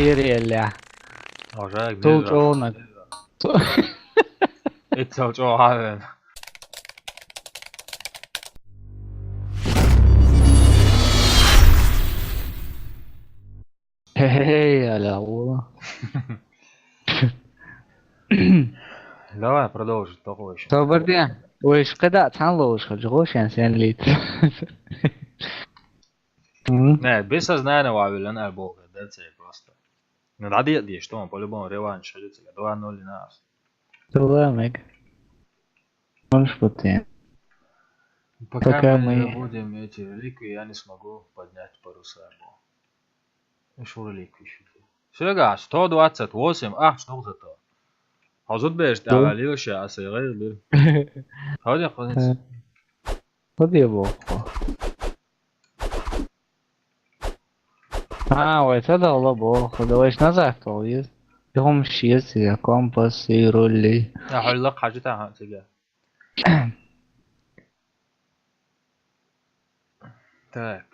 تيريلا Acayip توجونا çok abi. هي لا والله Давай продолжим такой еще. صبرني وش كده تعالوا خرجوش يعني سين ليت Не, без сознания вавилен альбога, that's it просто. Ну да где что он по-любому реванш идёт, 2-0 нас. تمامك مش بطيء Пока мы будем эти реликвии, я не смогу поднять паруса. Что реликвии еще? Всего 128, что за то? Hazır beş davali şey asayır. Hadi yapalım. خذ يا بابا ويتدى والله باخذ ويش نزع طويل يهم شيء يا كومباس يرولي Ya halak hacı ta çeker. Tax.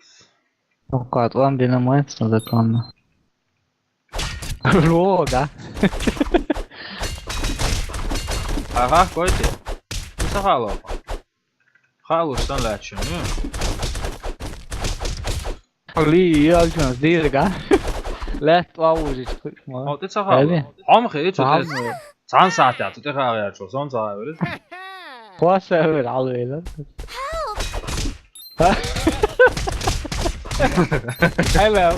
توقعت وان بينا ما يتصدقنا روضة Aha koydu. Bu sefer var. Halustan laçın. لي يالجون ديرقا لا تطاوج تخش ما O da sefer. Ham xeyir çötəz. Can saat ya tutaq ağır çox son saat öyle. واسع العضيلة حلو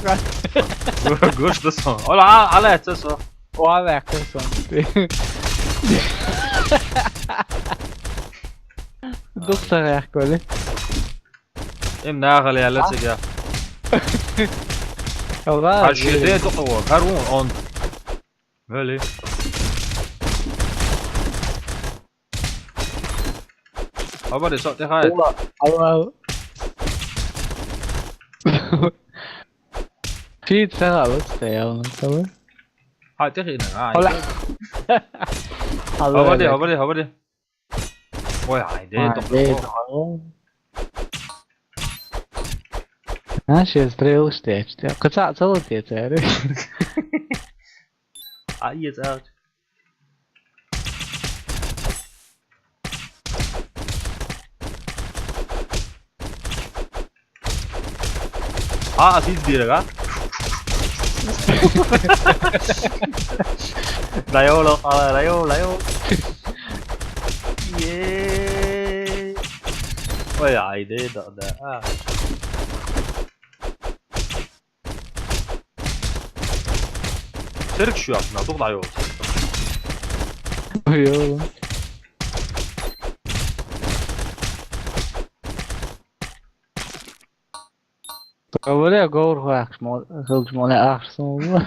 Gosh da son. Ola ala etsə so. وهذا قسم دكتور يحكوا لي Em nağıl yerlə çəkə. Hacıdə toxu. Karun on. Böyle. Hava da sok texay. الله في تغلط يا طبعا Ha texin ha. Hola. Hava da. Oy haydi toxu. ماشي ستريل ستيج قطع صوت يا تعرف Ay yeter. Ha siz direk ha. Dayo lo, dayo. Yeee. Oy haydi da. Sırık şu yapsın, çok dayo. يلا ولا جور هو خلج ماله أحسن والله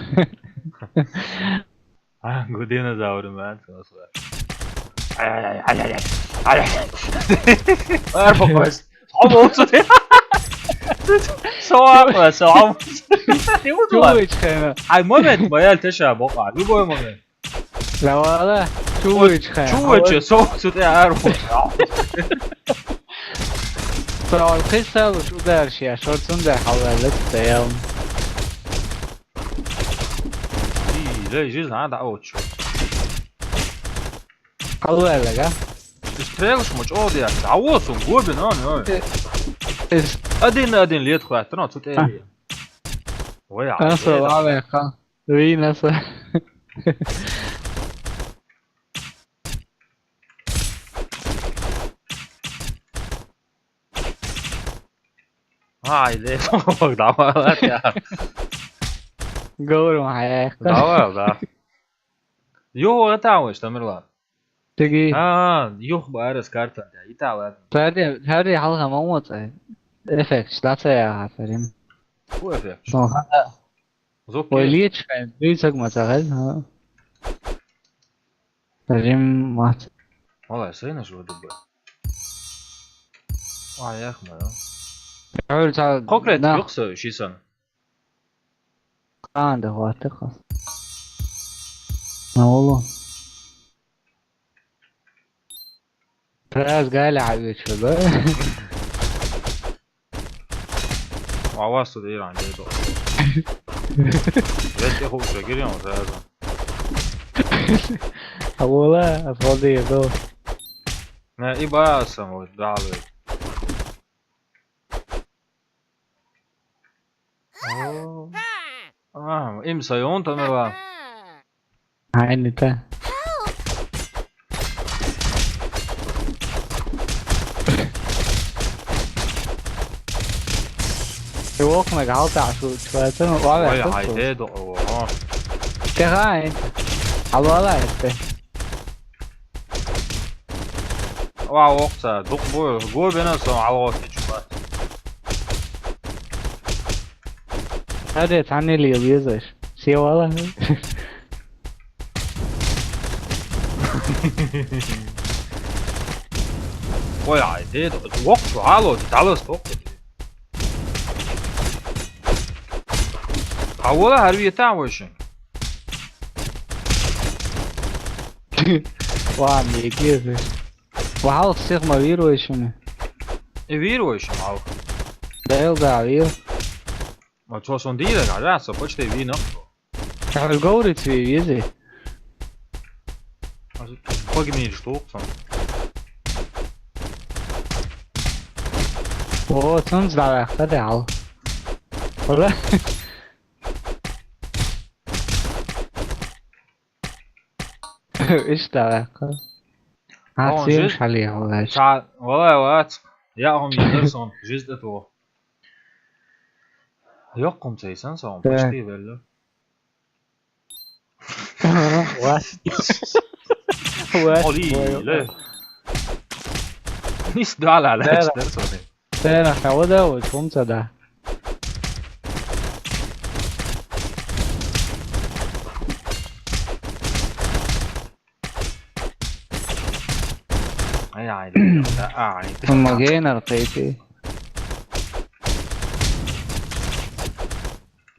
Ha, bu dinozavrum ben sana sorar. Ay. Ver bakayım. Tam olsun ya. Soğuk. Ne bu شو var? يتخانق Ay moment bayal teşa boka. Bu boy moment. لا والله شو يتخانق Şu içe soğuk ya er. ترى القصة وشو دار شيء شورتون ده حولت يوم İyi, jiz ha da oç. حول لك Streliš moć ovdje. A ovo su gubin oni. Adin lijet koja trno tu te. Oja. نصر عليك وي نصر Haydi. Bak davalar ya. قول معاك Dava da. Yo tamo što mirla. تجي Yok bari skarta ya. İtala. هذه حلقة موت افكت لا تسيا فريم Bu efekt. Zok. وليش بيسك مثلا ها فريم مات Vallahi sayın şu dubbe. Ay yakma ya. حاول تعال Konkret yoksa şeysan. عنده هو تخص والله فراس قال على الشباب Avaz da değil anca. Я тебе хочу, Кирилл, сразу. والله فاضي دو Ne, i bayağı sam dali. Im sajon to me va. عيني تا يوقنا قعدت عشو شوية وعلى Oj, hajde do ovo. تغاين على ولا انت Ova oqsa, duq boy, goy bena sam alvat çuvat. هذا تعني لي بيزش سي والله Oj, hajde do. Oqsu halo, dalas tok. Havola harbiyete avuşun. وعم يجيزش وحاول السيخ ما بيرو شنو Evir hoje, mal. ده يوقع بيرو Ma to son dire, ragazzo, poi stai vino. الجوري في بيزي Poi che mi sto, son. وهو تنزل على خدعه ولا ايش دعوة هتسيرش عليه ولا ايش والله وقت هم يدرسون جزء تو. Yokum sen son, poi stai bello. What? What? Olile. Nis dala la derson. Tena حوده وتقوم ده Ai ai, ai. ثم جينا رقيتي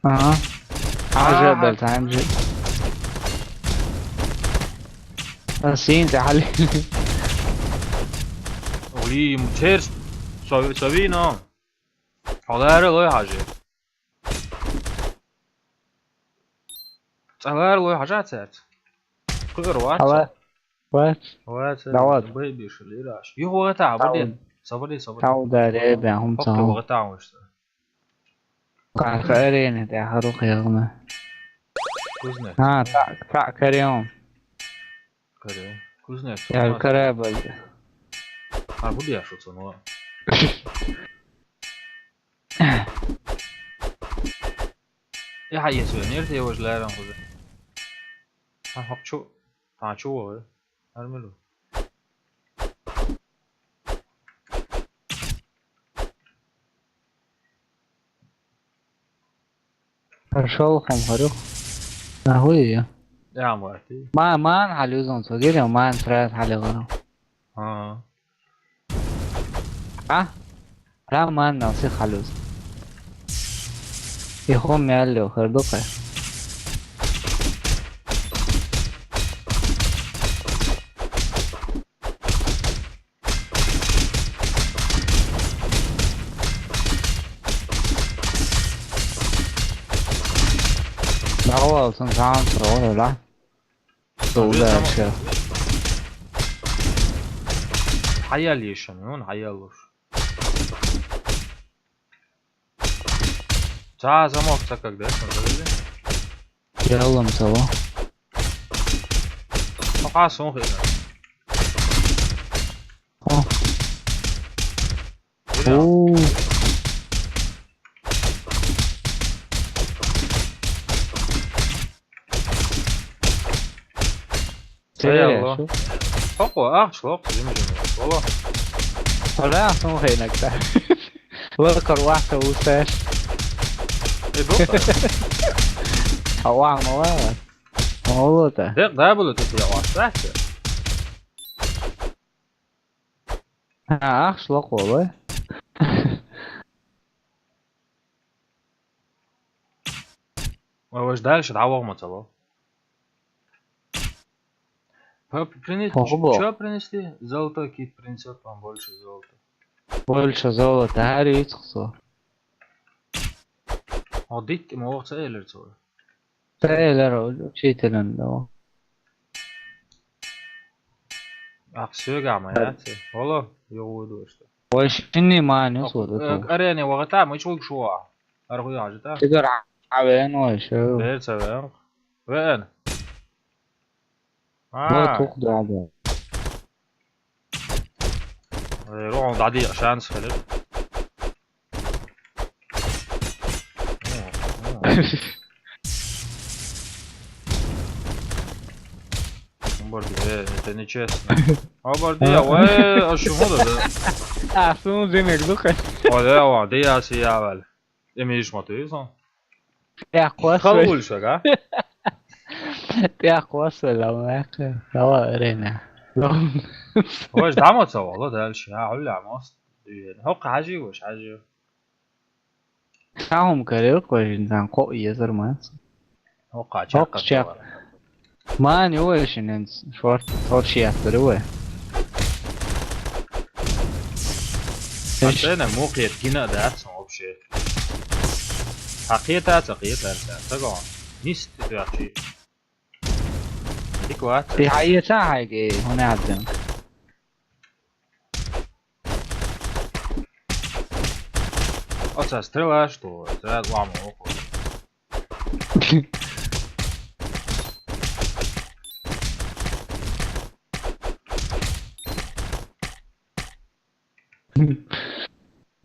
اها عجب تعمل سين تعالي Oli muters Savino. Halar loy haje. Halar loy haje tet. Qır wat. خلاص وات Wat. دعوات. Baby şliraş. Yo وقت عبدين. صبري. تعود ريبة هم Hop صار وقت عوشت. قارين ده هروح يغنى Kuznet. ها تاع كريم Kare. Kuznet. يا الكرابل Ha bu yaşıyorsun o. Ya hayır nerede yavaşlayan kuzu. Ha hopçu. Ha çoğu. Harmelo. هرشالهم هروح ما هو يا Ya muhti. ما نحل يوزن صغير وما نفرد حل غيره Ha. لا ما نصير خلوص يخون يالو خردقه لا هو اصلا كان صغير لا صغير شيء Hayal yaşanıyor. Hayal olur. За замок когда смотрели? يلا مسوا خلاص هون هنا. اوه يلا. هو شلوق جميل. والله. ولا اصلا هينك ده وذكر واحدة وساش هوان مواد موضوع ده بلو تطلع واسعة. اخ شلوق والله وش дальше تعوض مثلا. Что принесли? Золото кит принесет вам больше золота. больше золота هاري يتخصو dit ima ohtsa eeler så. Trailer cheatelen då. Söga ma jätsi. Valla joğudu işte. وشني ما نسوده. Arene vaqta ma çok şu a. Argu yajta. تقدر عبين وشو. Ver sever. Ven. ما Ha. تقدر عبين. روح عدي شانس خلل. Борди, это нечестно. Борди, а شو هذا؟ عفوا زينك دخل. ده دي اسي اول. امیش ماتویسون. يا قواس. خلول شگا. يا قواس ولا معك. لا رينا. هوش دعمت سوا والله ده الشيء هقول عماست. هو حاجي وش حاجي. هم كريوك وجنزان قوي يزر ما. هو قاچق. ما نيوش ننس شورت صار شيء أثروه. أنا موقع كنا ده أسمع بشيء. حقيقة تقول نيست تأتي. ديك وقت. في حقيقة حاجة هنا عندنا. أصلا ستريلاش تو ترى وعمو أخو.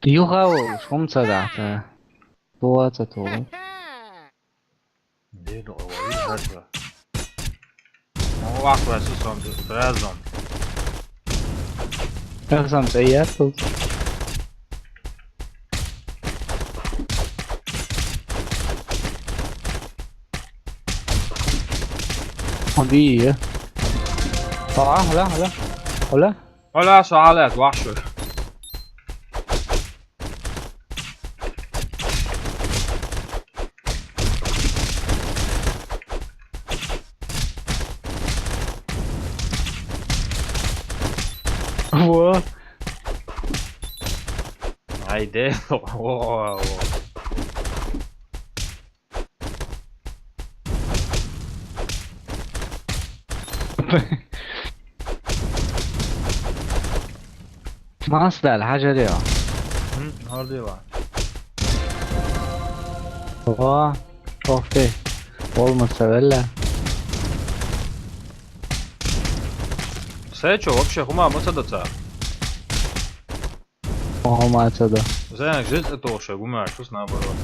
يوغاو شو مصدعته. بوات تو. دي لو أولي هذا. هو واحد بس صام ترازم. أقسم سيئات. هدية. هلا. ولا سؤالات وحشة. هو. عيدي. واو. ما أصدق الحاجة دي. هاردي بقى. واه. أوكي. والموتزاريلا. سيتشو вообще хума مصدقة. وهما تصدق. زين جزء توشة قوما شو سنابرو.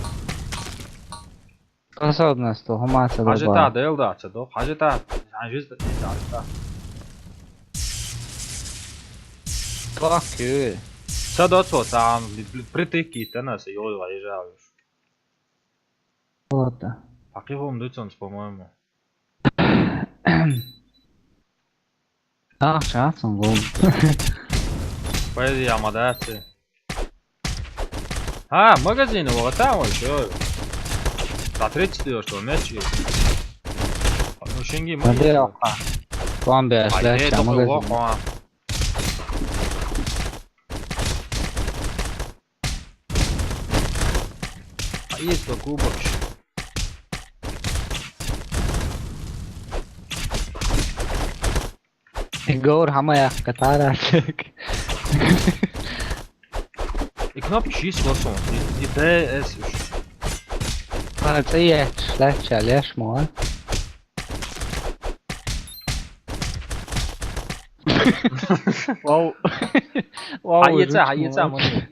قصد نستو هما تصدق. حاجة تاع ديل دا تصدق حاجة تاع عن جزء تاع. Fuck you. صدق صوت عن بريتيكي تناس يقول غيجاوش. What the? حقيقهم دوتسونس по-моему. Шансом гол. Поэзия амадати. Магазин его там еще. За 30 что мяч. Ну шинги мы. Вам бы шлях магазин. Есть то кубок. Игор хамая катарашек. И кнопки числа сон. И ТС. أنا تسيح шлях ليش مو؟ واو. حيتا مني.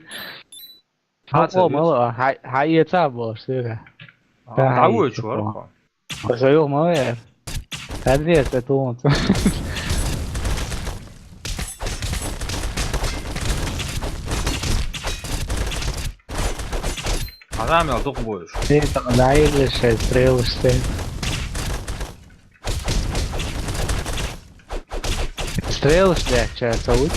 حيتا بوشيرة. تعود شو أرقى. بس يوم ما وير. هذه تتوم. هنعمل تقبوش. إيه تقدعي ليش تريل ستين. تريل ستين شو تسوي؟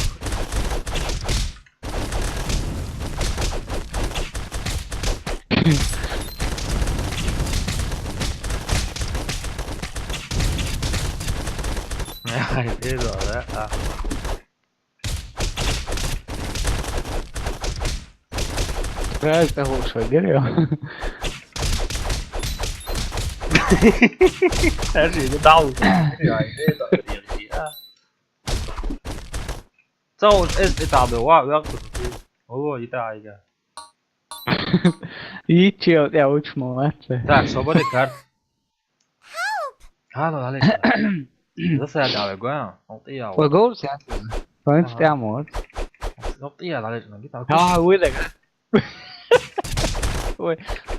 ايه ده لا رايك هو شو قريب Her şeyde dalga. Yani ne dalga ya. Châu es tạo được quá ước của ôi ý ta kìa. Yichio de a última marcha. Так, свободы карт. Halo, Alexa. Засад давай гоя. Нотия. Foi gol, certo? Foi antes de ter a morte. Notия, Alexa, aqui tá. Ah, uite că... Ui,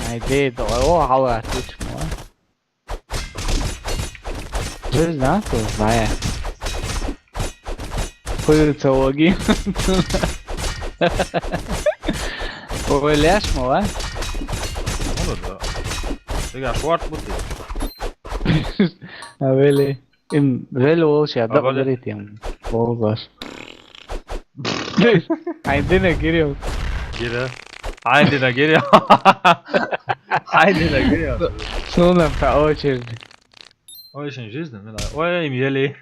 ai de o aula a última marcha. Vezi, da? Tu, vai. Foi o seu login. Ой, ляж, мала. Ну да. Сега шварт бути. Avele. Vele o și a dat găritim. Bolgaș. Haidine giriyor. Gire. Haidine giriyor. Haidine giriyor. Sonra pe очередь. Очень жизненно, мне нравится. Ой, имели.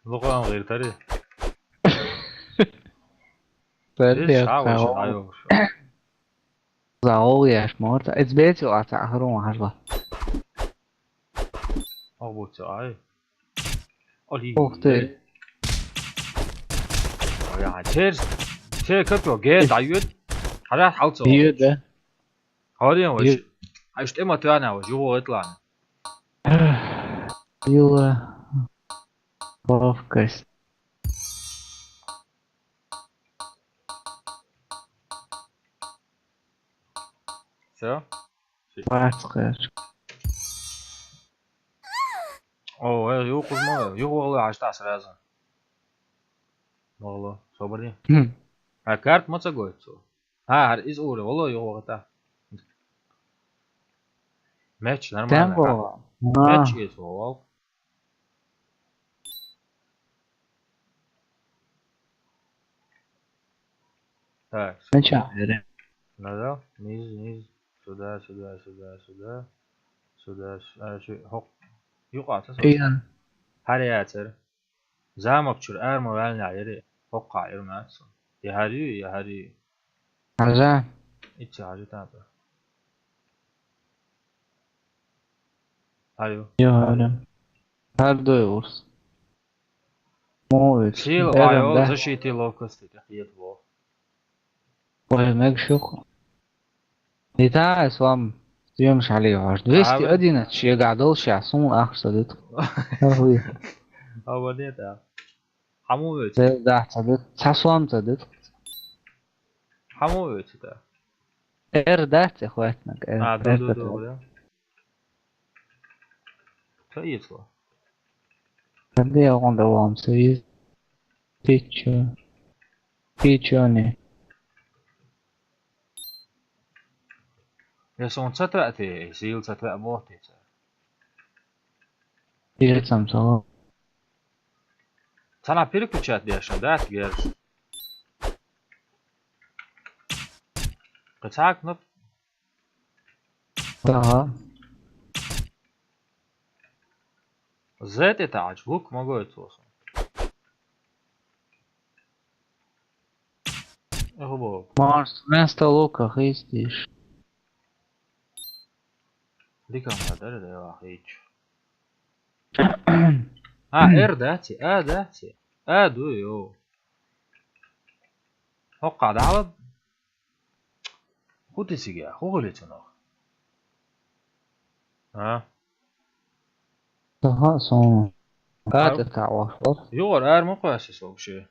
Лукан غير تاري. Perde Шау, pe шау. Zaol yaş morta. It's beter at ahron harva. Avut ay. Oli. Oxte. Ja, cher köpüyor. Gel dayıt. Hala haut so. Hier de. Hadi وش. Hier. عشت اما تانا وجو يطلع. Юла. Ловкость. Все? Подскажешь. О, yok uzman. Yok oğlu açtı сразу. Oğlu, собрали. А карт моца гоится. А, из ура, oğlu yok orada. Match нормально. Tempo. Match is all. Так. Начали. Надо. Низ. Сюда. Сюда. Хоп. Yukarı sor. İyi. Her yer. Zamak çür ermo velna yeri. Hokka irmatsun. Yahari. Güzel. İçi hacı tabi. Alo. Yarım. Her duyuyoruz. Movic. Сил айол защити локости. Тахиет во. Ой, мегшук. لتاع اسوام يمشي عليه عش 200 أدينا شيء قاعدول شيء عصون آخر صديق هو Aboneta. Hamu ötü. ده صديق تحسوام صديق Hamu ötü de. إردات إخواتنا Do ya. Kayıt var. خليه يغون دوام سويس تيتشوني Ya son çatı sil çatı abort et. يرسم سوا Sana переключать yaşın da ger. Kaçak nıp. да Z это açbuk могу это olsun. Ого. Марс вместо лука хистишь Dikkat kadar da ya hiç. Ha erdati. Duyuyor. Hokka da Hutisiga, ho'g'lichinoq. Ha? Daha sonra adeta var. Yo'q, arma qo'yasiz o'sha.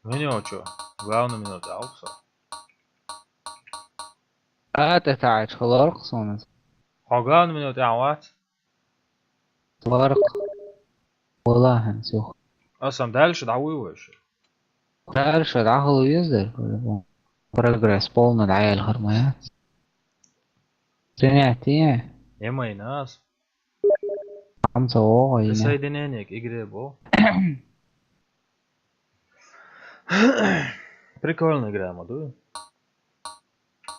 Menyochu. Главный минут алса. adeta خلق sonra Главный минут ават. فرق والله هنسوق Asam дальше дауешь. дальше дахл يصدر прогресс полный العيال هرمونات سمعتي Ема нас. خمسة واغي Присоединение к игре был. Прикольная игра, моду.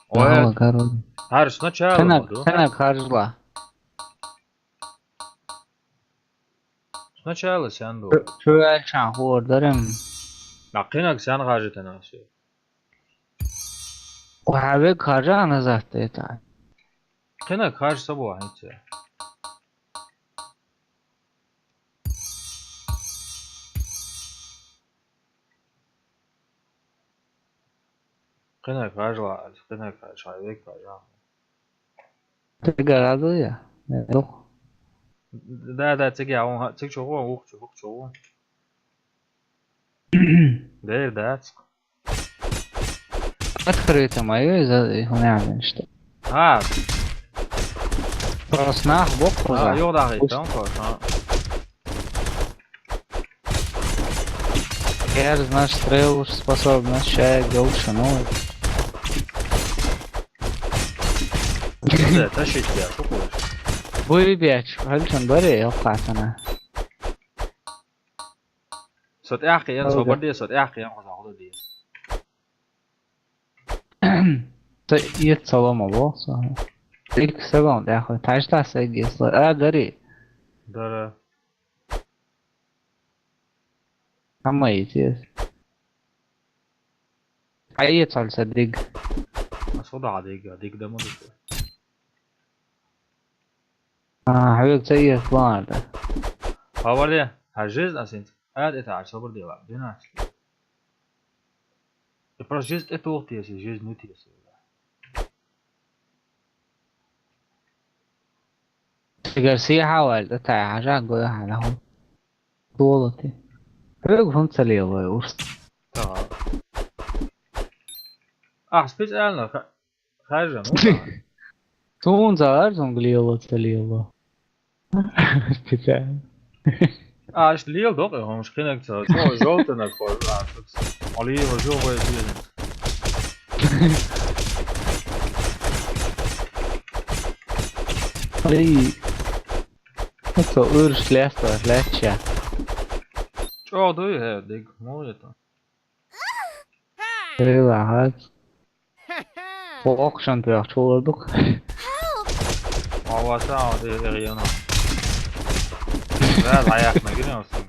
Ой, короче. Харш, сначала моду. Сынок харжла. Сначала сянду. Şu açan hurdarım. Bakınak sen harcı nasıl? وحبيك خرجان زهت تاع Кенек хаж собой ничего. Кенек хажла, кенек хаж, айвек хажа. Ты гораздо я. Yok. Да, тиги, он тиг чого, ух чого. Дейр, да. Открыто мое и хуйня, что. А, Просто нах, бок, а, куза. yok da gittim koş. Я, знаешь, стрел способность, человек дольше, ну. Güzel, taşıyıcı ya, çok hoş. Bu bir halçın böyle yok katına. Sot yaqiyan, sobar sot yaqiyan qo'zog'ida deydi. Yet salama bu. İlk sekund ya, taşta sevgisi. Gari. Dara. Ama iyi. Ayı çalsa dig. Soda عادية ديك ده مضيف. حبيبك زيك vardı. خبر ده هالجزء أسنت قاعد إتعال صبر دي بقى بيناش. إبراز جزء إتوقت ياسي جزء نوتي ياسي. Garcia حاول تاع حاجة قوي على طولتي. حبيبك فهمت سليه والله ورست. سبيس أنا خارجة تون زار زنقليلا سليلا. Speciaal. إيش ليه دوق هم مش كنا شو جولت أنا كور عليه وجو بيجي. Ali. Så urslästa slätcha. شو ده هي ديك مو يتا. Det var halt. På auction på çoğulduk. Havasa det rejona. Biraz ayakına giriyor musun?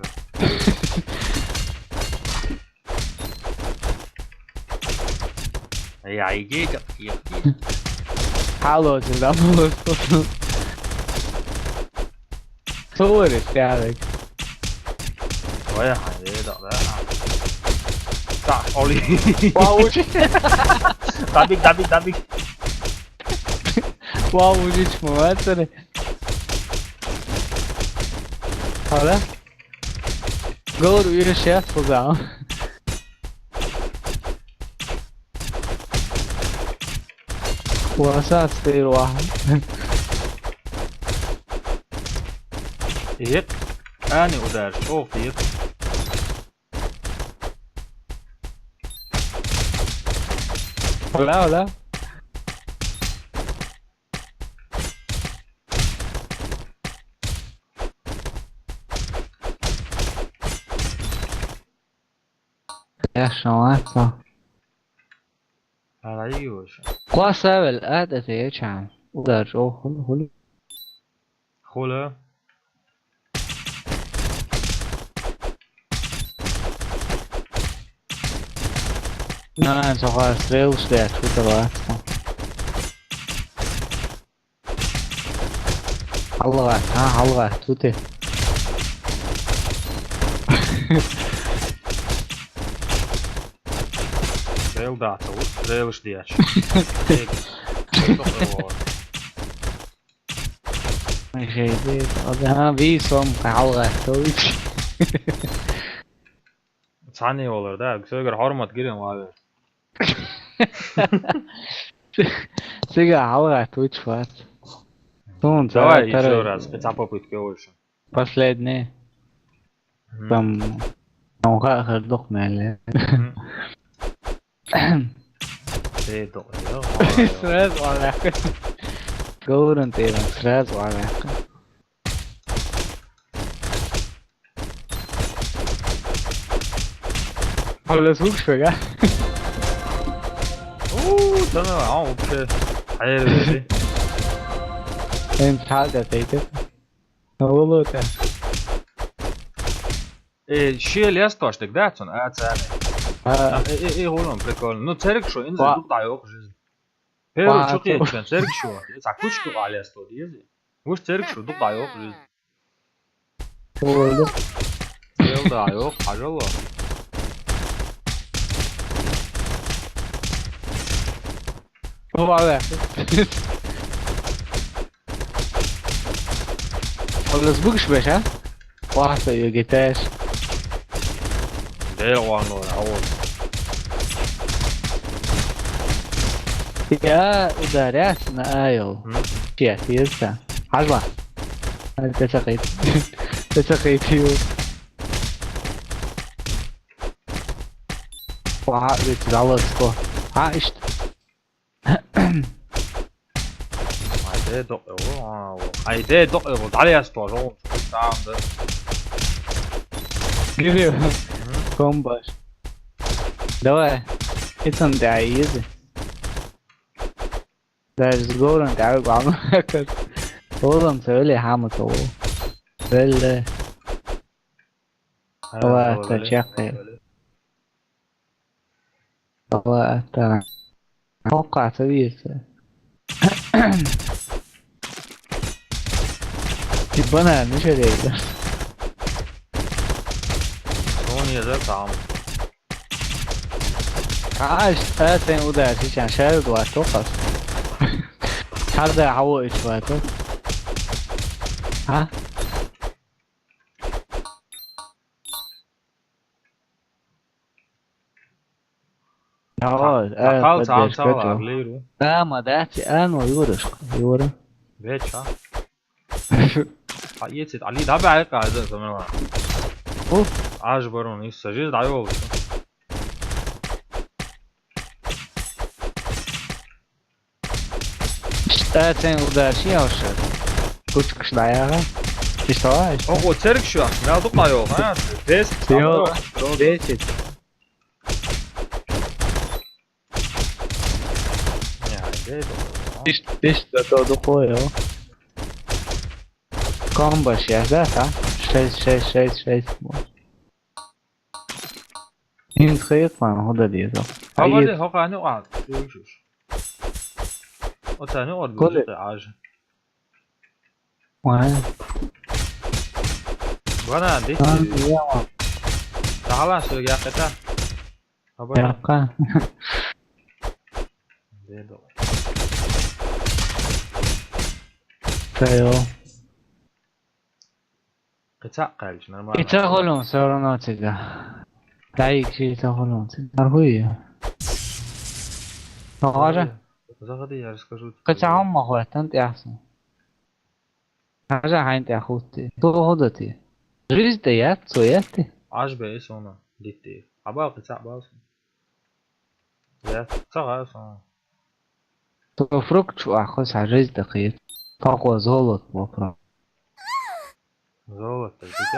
Ya iyi kapıyı. Hallo, da muss. So ist der. Vaya hayır da. Tak oli. Wow. Dabik. Wow, hiç moment. Hala? Går ur chef på gång. وأساس في واحد. إيه؟ أنا أدار شوف إيه؟ ولا. يا شواتة. على أيوش. قاسة بالآدة يجعل. ودار جو هل. خوله. Nej, så har jeg svært svært ud af laitzna. Halvret, ud det. Strel data, streliš djeć. Bir som halvret ud. Sani olur da, söger hormat girin var. Siga halvret ud svart. Давай еще раз, хотя попытки больше. Последний. Там наука докмели. Ты долго. Сразу алака. Говорен ты, сразу алака. Håller solsköga. Den är okej. Här är det. En halda teyte. Ne oluyor da? Шел я стошник, да, цон, а цены. Голом, прикольно. Ну, церк что, инза тут дай ок жизнь. Pero çok iyi çıkan serk şu. Sakuç ku alias to diye. Vuş serk şu da yok. Oldu. Yok da yok. Acaba. Bu var. Oldu zbugş beş ha. Varsa yeter. Değil o an o. يا ودارسنا ايو يا يسا حلوة انت سقيت سقيت يو وعقلت العوض عايشت Haydi dok o. Haydi dok o. Alias to o. Tamamdır. جريو كومباش دواء اتن دعيزة There's golden تعال بعمل هكذا والله مسويلي حامل هو بال هو تشقي هو أتوقع سويس يبقى مش هديك Son yazar tamam. عايش ثلاثة وده عشان شارد وأتوقف هذا عوق شوية ها Kal tamam ağırlıyor. ما داتي أنا ويورش يورا Veç ha. Yetit Ali da bir قاعدة زمان. أوف عجبرون يسجل دعوة. ثلاثة وده شيء أو شيء كنت كش دعيها إيش تواش O terk şu an. Ne oldu yok ha? Test. يو ديتي Yani إيش ده todo قوي كومباش يا ذاتا شيء این خیلی من هدا دیدم. Ama de hoca ne var? Görüşürüz. O tane var bir de ağacı. Vay. Bana de. Ya. Daha lan söyle hakikaten. Haber. Yapka. Dedo. Feo. Kaçak kalmış normal. İtaholun sorun atıyor. Layık şey İtaholun. Arhuyu. Doğru. Zaten ya расскажу. Kaçağım mı hoğatan tiyasın. Haja hain tiyahutti. Tu hodati. Жизнь я цуяти. Аж be sonra gitti. Ama kaçak bazı. Ya sağa sonra. Tu frukt şu ahos жизнь дaqiyat. Taqwa zolot vapra. Zolot gitti.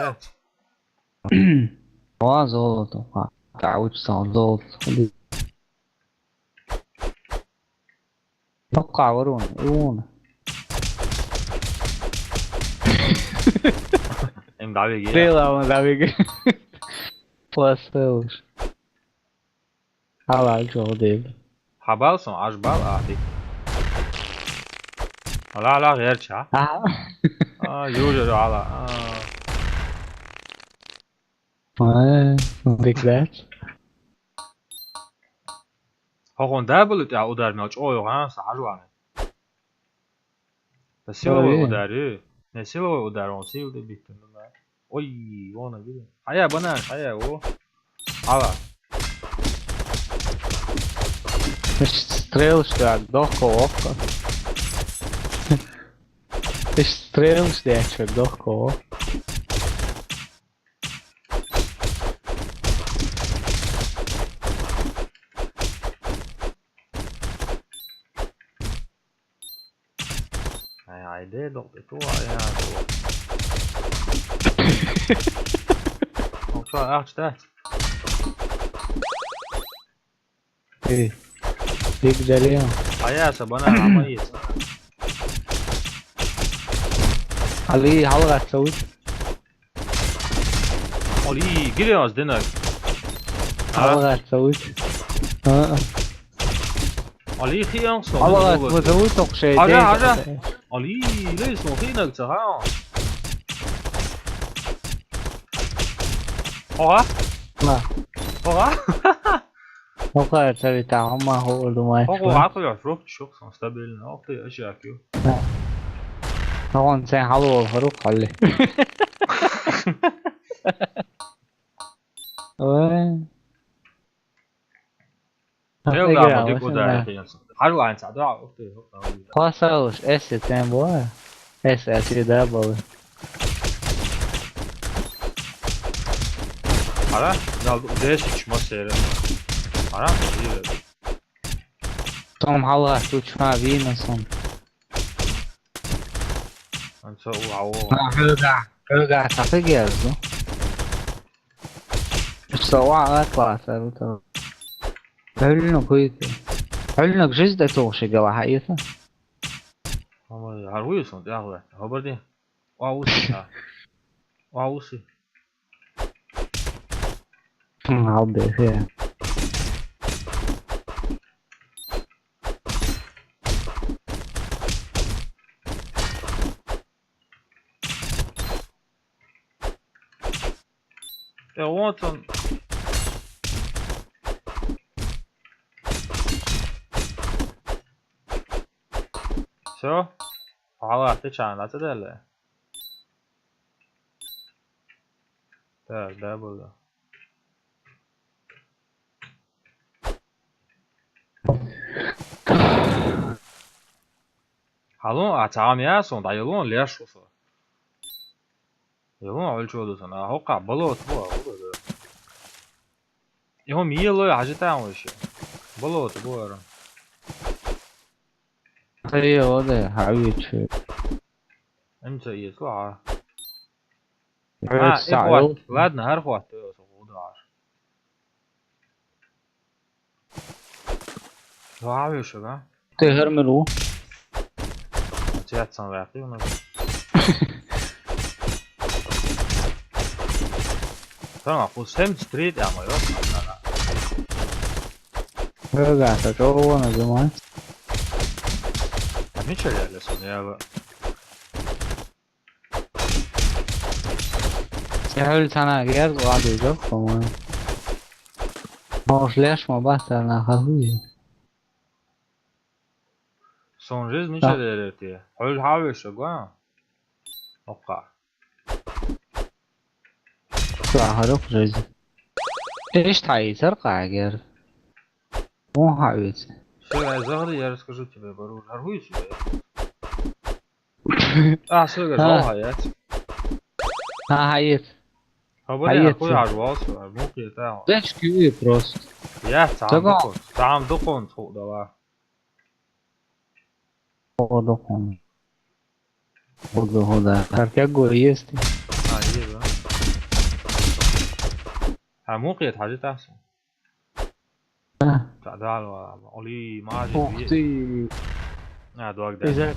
Wa zolot va. تعود صالات. توقع ورون. Em daha bir Sei lá, mas amiga. Poços. Ah lá, o jogo dele. Habal son ajbal adi. لا غير شا. يوجد على. Não tem que dar. هون دابل تاع اودار ماچ او يوغان ساجوان. بسيو اوداري. نسيو اودارون سيو دي بيتن. Oy ona gidin. Haya bana haya o. Ала. Стрелочка, дохко око. Ты стрелочка, дядька, дохко око. Ai de dok itu ya. Oksa açtı. Эй, ты где? Hayasa bana ramayız. علي حلقة تسوي. Oli giriyoruz denek. حلقة تسوي. علي خيان صو والله متوي تقشي حاجة علي ليش مخينك تها اوها ما اوها هو قاعد تبي تعهم ما هو ما هو شو عقل يعرف شخص مستقبل نقطة اشياء كيو هو انسان حلو فروق خلي وين تيوغا هتقرا موديكو دا مثلا خيان صو حلو عن سعداء اختي خاصوش اس تيمبو اس اتي دابل على لا ديش ما سير على توم حلقة توش ما بينا صم انت او حلقة تفقي ازو سواء اطلع سالوتا حلنا كويتي حلنا جزدة توشي قوا حقيقة هو هروي صوت يا هو هو بدي واوسي واوسي عبي فيها يا واتن شو على تشان لا تدل ده بقول هلون اتعاميا صون دا يلون ليش وصل يلون اول شو ده انا هو قبلوا تبوا يهم يلو حاجه وش بلو تبوا ايوه ده حبيبي انت يطلع حبيبي اخوات سعيد لادنا هرخوات صغودار هو عاوي شو ده تهرملو تيات سنراقي ونزل تمام فوسهم ستريت يا مايو رجع تجونا زمان مش اللي اسمه سهل تنا غير وعد يجوك كمان ماش ليش ما بحث انا خلوي سونجيز مش اللي حول عاوي شو جوا اوقع لا هروك رزي ايش تعي ترقع غير مو حبيبي شو زغري يا رزق تبي برور هروي شو شو جو ها هيات ها هيت خبرني هيت اخوي على الواصل الموقع تاعه ليش كيوي بروست يا تعام تقع دقون تعام دقون فوق ده خودكم خذوا هذا تركيا يستي يبا موقع حاجة تحسن تعال علي ما عجب اختي دوك ده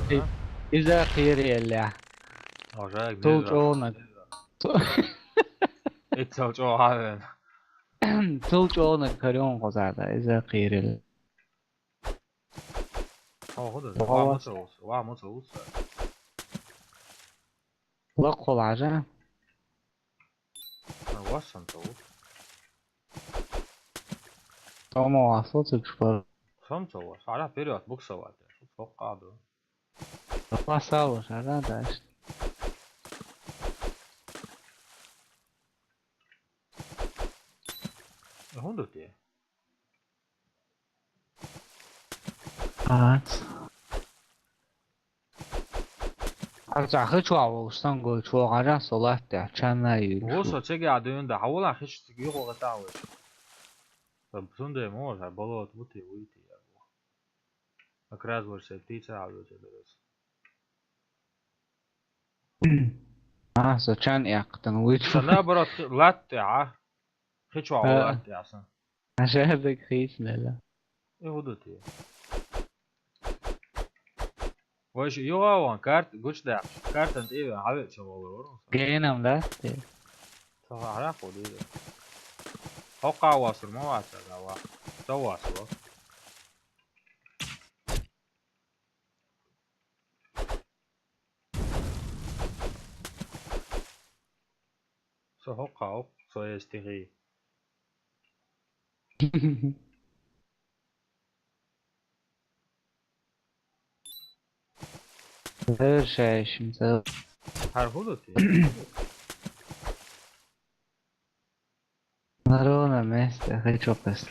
اذا خيري اللي رجاك توجونك اتسوجو هذا توجونك كريون قزعة اذا خيري خذ وا متروس لقوا العجاء وصل متروس طالما وصلتك شبر متروس على بيريود بوكس وقت فوق قاعدة ما صارش على داشت هون دوتي ارجع خشوا وستان قول شو عجاء صلاحتي كان لا وصل تيجي عدوين ده حول خش تجيه وقتاوي طب سنده مور هالبلوت بوتي ويتي يا ابو اكراز ورسيتي تعالوا تدرس سو كان يقتن ويتشو سنة برات لاتع خشوا عولات يا سن عشان هذاك خيش لا ايه هدوتي وش يوغا وان كارت قوش ده كارت انت ايه عبد شو والله جينا ملاستي صح على قولي ده اوقع واصل ما واسع ده سواصل Så hoppa op, så är stiri. غير شايش مسوي. Har huluti. Narona mesta, هي شوبس.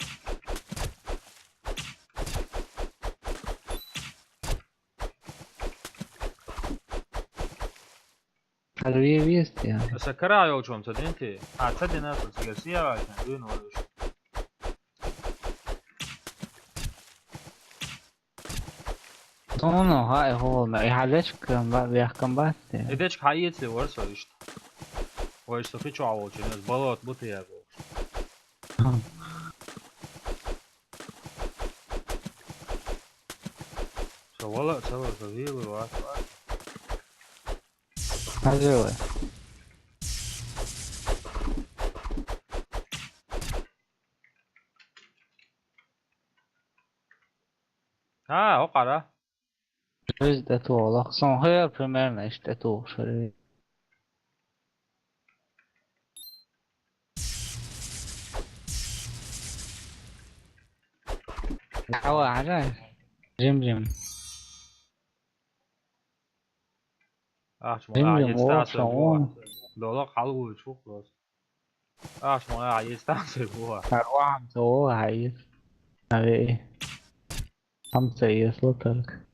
خلويه بيست يعني. Sakara jau čom sad inti. A sad je nas od Garcia, kan du nu još. Sono هاي هو ما يحلش كم بيحكم بس. Ideš hajice vrso išto. Ovo što fiču ovo će nas balot buti jako. So vola, celo za vilu, ovako. هذا Ha, oqara. Just det då. Som hör primärt nästa då så det. دعوة على جيم Ach, جيم maar je staat zo voor. وشون Dollar hallo çok los. Ach, maar je staat zo voor. أروح مسووها عايز أبي إيه 5 يسلطلك